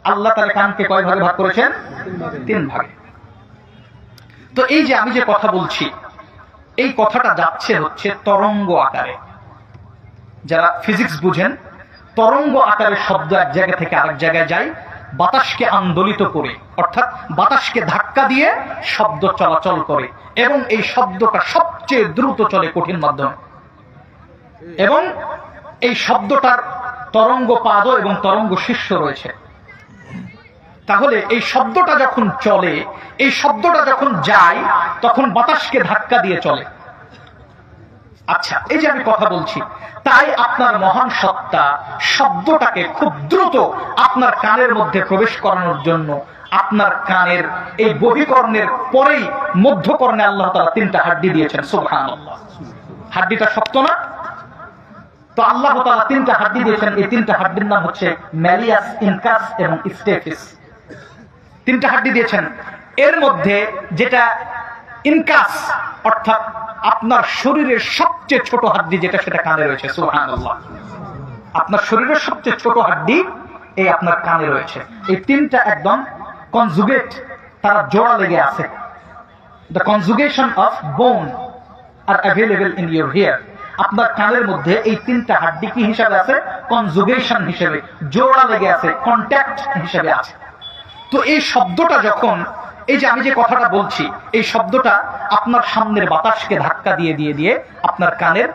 আল্লাহ তাআলা কানকে কয় ভাগে ভাগ করেছেন? 3 ভাগে। তো এই যে আমি যে কথা বলছি, এই কথাটা যাচ্ছে হচ্ছে তরঙ্গ আকারে। যারা ফিজিক্স বুঝেন, তরঙ্গ আকারে শব্দ এক জায়গা থেকে আরেক জায়গায় যায়, বাতাসকে আন্দোলিত করে, অর্থাৎ বাতাসকে ধাক্কা দিয়ে শব্দ চলাচল করে, এবং এই শব্দটা সবচেয়ে দ্রুত চলে কঠিন মাধ্যমে, এবং এই শব্দটার তরঙ্গ পাদ এবং তরঙ্গ শীর্ষ রয়েছে। তাহলে এই শব্দটা যখন চলে, এই শব্দটা যখন যায়, তখন বাতাসকে ধাক্কা দিয়ে চলে। আচ্ছা, এই যে আমি কথা বলছি, তাই আপনার মহান সত্তা শব্দটাকে খুব দ্রুত আপনার কানের মধ্যে প্রবেশ করানোর জন্য আপনার কানের এই বহিকর্ণের পরেই মধ্যকর্ণে আল্লাহ তাআলা 3টা হাড্ডি দিয়েছেন। সুবহানাল্লাহ। হাড্ডিটা শক্ত না? তো আল্লাহ তাআলা 3টা হাড্ডি দিয়েছেন। এই 3টা হাড্ডির নাম হচ্ছে ম্যালিয়াস, ইনকাস এবং স্টেফিস। 3টা হাড্ডি দিয়েছেন। এর মধ্যে যেটা ইনকাস, অর্থাৎ আপনার শরীরের সবচেয়ে ছোট হাড্ডি যেটা, সেটা কানে রয়েছে। সুবহানাল্লাহ। আপনার শরীরের সবচেয়ে ছোট হাড্ডি এই আপনার কানে রয়েছে। এই 3টা একদম কনজুগেট, তারা জোড়া লেগে আছে। দ্য কনজুগেশন অফ বোন আর অ্যাভেলেবল ইন ইউর হিয়ার। আপনার কানের মধ্যে এই 3টা হাড্ডি কি হিসাবে আছে? কনজুগেশন হিসেবে, জোড়া লেগে আছে, কন্ট্যাক্ট হিসেবে আছে। তো এই শব্দটা যখন, এই যে আমি যে কথাটা বলছি, এই শব্দটা আপনার সামনের বাতাসকে ধাক্কা দিয়ে দিয়ে দিয়ে আপনার কানের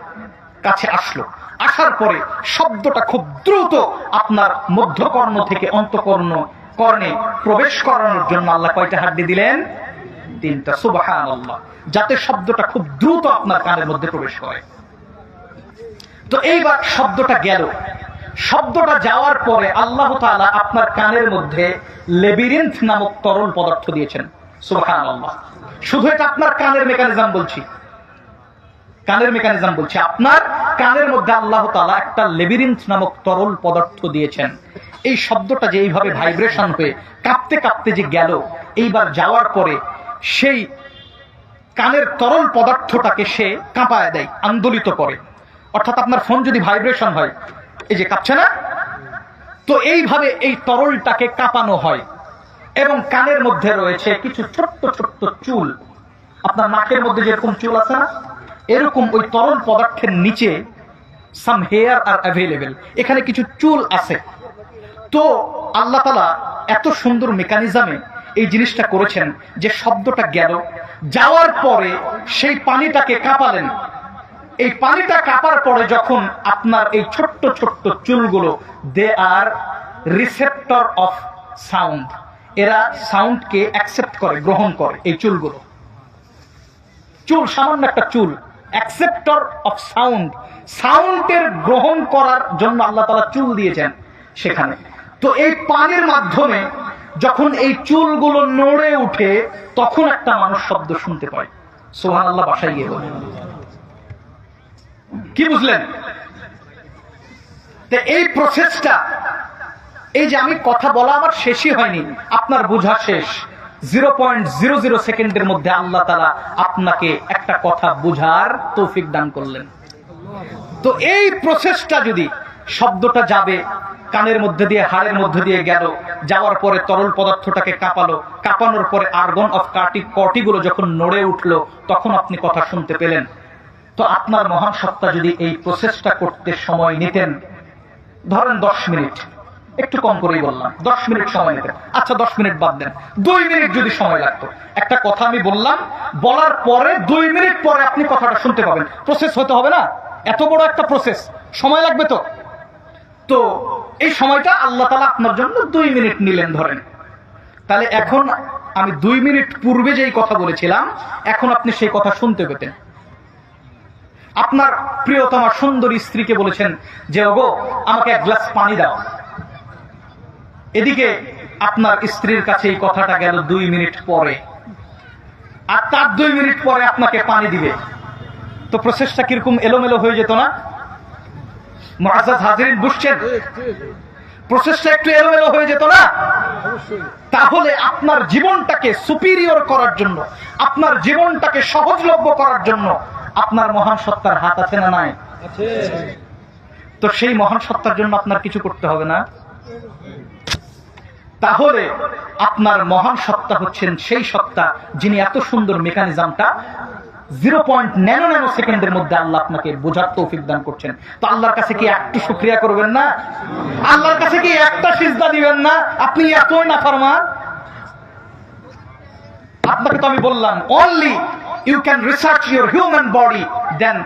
কাছে আসলো। আসার পরে শব্দটা খুব দ্রুত আপনার মধ্যকর্ণ থেকে অন্তঃকর্ণে প্রবেশ করানোর জন্য আল্লাহ কয়টা হাড্ডি দিলেন? 3টা। সুবহানাল্লাহ। যাতে শব্দটা খুব দ্রুত আপনার কানের মধ্যে প্রবেশ করে। তো এইবার শব্দটা গেল। শব্দটা যাওয়ার পরে আল্লাহ তাআলা আপনার কানের মধ্যে লেবিরিন্থ নামক তরল পদার্থ দিয়েছেন। সুবহানাল্লাহ। শুধু এটা আপনার কানের মেকানিজম বলছি, কানের মেকানিজম বলছি। আপনার কানের মধ্যে আল্লাহ তাআলা একটা লেবিরিন্থ নামক তরল পদার্থ দিয়েছেন। এই শব্দটা যে এইভাবে ভাইব্রেশন হয়ে কাঁপতে কাঁপতে যে গেল, এইবার যাওয়ার পরে সেই কানের তরল পদার্থটাকে সে কাঁপায় দেয়, আন্দোলিত করে। অর্থাৎ আপনার ফোন যদি ভাইব্রেশন হয়, এই যে কাঁপছে না, তো এইভাবে এই তরলটাকে কাঁপানো হয়। এবং কানের মধ্যে রয়েছে কিছু ছোট্ট ছোট্ট চুল। আপনার নাকের মধ্যে যেরকম চুল আছে না, এরকম ওই তরল পদার্থের নিচে সাম হেয়ার আর অ্যাভেলেবল, এখানে কিছু চুল আছে। তো আল্লাহ তাআলা এত সুন্দর মেকানিজমে এই জিনিসটা করেছেন যে শব্দটা গেল, যাওয়ার পরে সেই পানিটাকে কাঁপালেন। এই পানিটা কাঁপার পরে যখন আপনার এই ছোট্ট ছোট্ট চুলগুলো, দে আর রিসেপ্টর অফ সাউন্ড, এরা সাউন্ডকে অ্যাকসেপ্ট করে, গ্রহণ করে। এই চুলগুলো, চুল সামান্য একটা চুল, অ্যাকসেপ্টর অফ সাউন্ড, সাউন্ডের গ্রহণ করার জন্য আল্লাহ তাআলা চুল দিয়েছেন সেখানে। তো এই পানির মাধ্যমে যখন এই চুলগুলো নড়ে উঠে, তখন একটা মানুষ শব্দ শুনতে পায়। সুবহানাল্লাহ। বাসায় গিয়ে বলেন, কি বুঝলেন? তো এই প্রসেসটা, এই যে আমি কথা বলা আমার শেষই হয়নি, আপনার বোঝা শেষ। 0.00 সেকেন্ডের মধ্যে আল্লাহ তাআলা আপনাকে একটা কথা বুঝার তৌফিক দান করলেন। তো এই প্রসেসটা যদি, শব্দটা যাবে কানের মধ্যে দিয়ে, হাড়ের মধ্যে দিয়ে গেল, যাওয়ার পরে তরল পদার্থটাকে কাঁপালো, কাঁপানোর পরে আর্গন অফ কর্টিগুলো যখন নড়ে উঠলো, তখন আপনি কথা শুনতে পেলেন। তো আপনার মহান সত্তা যদি এই প্রসেসটা করতে সময় নিতেন, ধরেন 10 মিনিট, একটু কম করেই বললাম, 10 মিনিট সময় নিতেন। আচ্ছা 10 মিনিট বাদ দেন, 2 মিনিট যদি সময় লাগতো। একটা কথা আমি বললাম, বলার পরে 2 মিনিট পরে আপনি কথাটা শুনতে পাবেন। প্রসেস হতে হবে না? এত বড় একটা প্রসেস, সময় লাগবে তো। তো এই সময়টা আল্লাহ তাআলা আপনার জন্য 2 মিনিট নিলেন ধরেন। তাহলে এখন আমি 2 মিনিট পূর্বে যেই কথা বলেছিলাম, এখন আপনি সেই কথা শুনতে পেতেন। আপনার প্রিয়তমা সুন্দরী স্ত্রীকে বলেছেন যে, ওগো আমাকে এক গ্লাস পানি দাও। এদিকে আপনার স্ত্রীর কাছে এই কথাটা গেল 2 মিনিট পরে, আর তার 2 মিনিট পরে আপনাকে পানি দিবে। তো প্রসেসটা কিরকম এলোমেলো হয়ে যেত না? মুআজ্জাজ হাজিরিন বুঝছেন? প্রসেসটা একটু এলোমেলো হয়ে যেত না? তাহলে আপনার জীবনটাকে সুপিরিয়র করার জন্য, আপনার জীবনটাকে সহজলভ্য করার জন্য আপনার মহান সত্তার হাত আছে না নাই? তো সেই মহান সত্তার জন্য আপনার কিছু করতে হবে না? তাহলে আপনার মহান সত্তা হচ্ছেন সেই সত্তা যিনি এত সুন্দর মেকানিজমটা 0.ন্যানো সেকেন্ডের মধ্যে আল্লাহ আপনাকে বোঝার তৌফিক দান করছেন। তো আল্লাহর কাছে কি একটু শুকরিয়া করবেন না? আল্লাহর কাছে কি একটা সিজদা দিবেন না? আপনি এতই নাফরমান। আপনাকে তো আমি বললাম, only you can research your human body, then